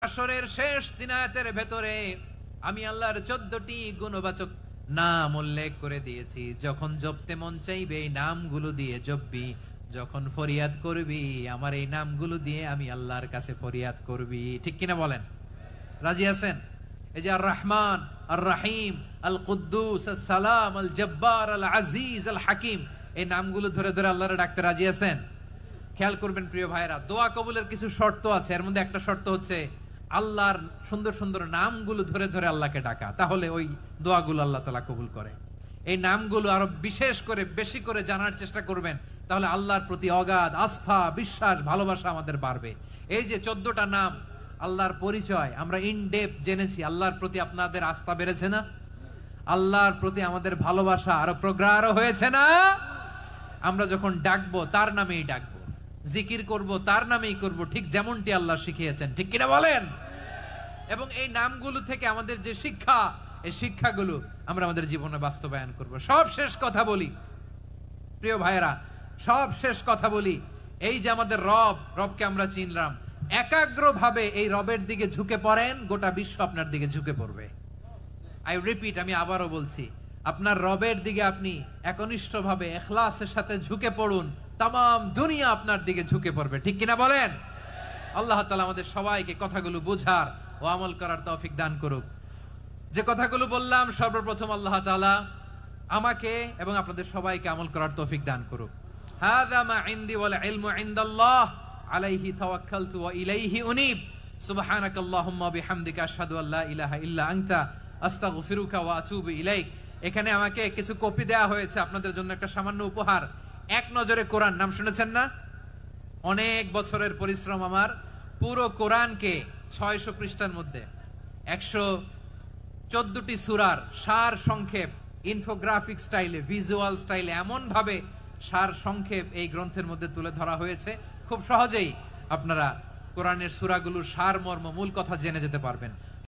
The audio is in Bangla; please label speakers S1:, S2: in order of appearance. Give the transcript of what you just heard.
S1: আসরের শেষ 3 আয়াতের ভেতরে আমি আল্লাহর 14টি গুণবাচক নাম উল্লেখ করে দিয়েছি। যখন জপতে মন চাইবে এই নামগুলো দিয়ে জপবি, যখন ফরিয়াদ করবি আমার এই নামগুলো দিয়ে আমি আল্লাহর কাছে ফরিয়াদ করবি। ঠিক কিনা বলেন? রাজি আছেন? এই যে আর রহমান, আর রাহিম, আল কুদ্দুস, আস সালাম, আল জব্বার, আল আজিজ, আল হাকিম, এই নামগুলো ধরে ধরে আল্লাহর ডাকতে রাজি আছেন? খেয়াল করবেন প্রিয় ভাইরা, দোয়া কবুলের কিছু শর্ত আছে। এর মধ্যে একটা শর্ত হচ্ছে আল্লাহর সুন্দর সুন্দর নামগুলো ধরে ধরে আল্লাহকে ডাকা, তাহলে ওই দোয়াগুলো আল্লাহ তাআলা কবুল করে। এই নামগুলো আরো বিশেষ করে বেশি করে জানার চেষ্টা করবেন, তাহলে আল্লাহর প্রতি অগাধ আস্থা, বিশ্বাস, ভালোবাসা আমাদের বাড়বে। এই যে 14টা নাম আল্লাহর পরিচয় আমরা ইন ডেপথ জেনেছি, আল্লাহর প্রতি আপনাদের আস্থা বেড়েছে না? আল্লাহর প্রতি আমাদের ভালোবাসা আরো প্রগাঢ় হয়েছে না? আমরা যখন ডাকবো তার নামেই ডাকবো, জিকির করব তার নামেই করব, ঠিক যেমনটি আল্লাহ শিখিয়েছেন। ঠিক কিনা বলেন? এবং এই নামগুলো থেকে আমাদের যে শিক্ষা, এই শিক্ষাগুলো আমরা আমাদের জীবনে বাস্তবায়ন করব। সব শেষ কথা বলি প্রিয় ভাইয়েরা, সব শেষ কথা বলি, এই যে আমাদের রবকে আমরা চিনলাম, একাগ্রভাবে এই রবের দিকে ঝুঁকে পড়েন, গোটা বিশ্ব আপনার দিকে ঝুঁকে পড়বে। আই রিপিট, আমি আবারও বলছি, আপনার রবের দিকে আপনি একনিষ্ঠভাবে ইখলাসের সাথে ঝুঁকে পড়ুন, তাম দুনিয়া আপনার দিকে ঝুঁকে পড়বে। ঠিক কিনা বলেন? আল্লাহ তাআলা আমাদের সবাইকে কথাগুলো বোঝার ও আমল করার তৌফিক দান করুক। যে কথাগুলো বললাম, সর্বপ্রথম আল্লাহ তাআলা আমাকে এবং আপনাদের সবাইকে আমল করার তৌফিক দান করুক। হাযা মা ইনদি ওয়াল ইলমু ইনদাল্লাহ আলাইহি তাওয়াক্কালতু ওয়া ইলাইহি উনীব। সুবহানাকাল্লাহুম্মা বিহামদিকা আশহাদু আল্লা ইলাহা ইল্লা আনতা আস্তাগফিরুকা ওয়া আতুবু ইলাইক। এখানে আমাকে কিছু কপি দেয়া হয়েছে আপনাদের জন্য, একটা সামান্য উপহার। এক নজরে কোরআন, নাম শুনেছেন না? অনেক বছরের পরিশ্রম আমার, পুরো কোরআনকে 600 পৃষ্ঠার মধ্যে 114টি সূরার সার সংক্ষেপ, ইনফোগ্রাফিক স্টাইলে, ভিজুয়াল স্টাইলে এমন ভাবে সার সংক্ষেপ এই গ্রন্থের মধ্যে তুলে ধরা হয়েছে, খুব সহজেই আপনারা কোরআনের সূরাগুলোর সার মর্ম, মূল কথা জেনে যেতে পারবেন।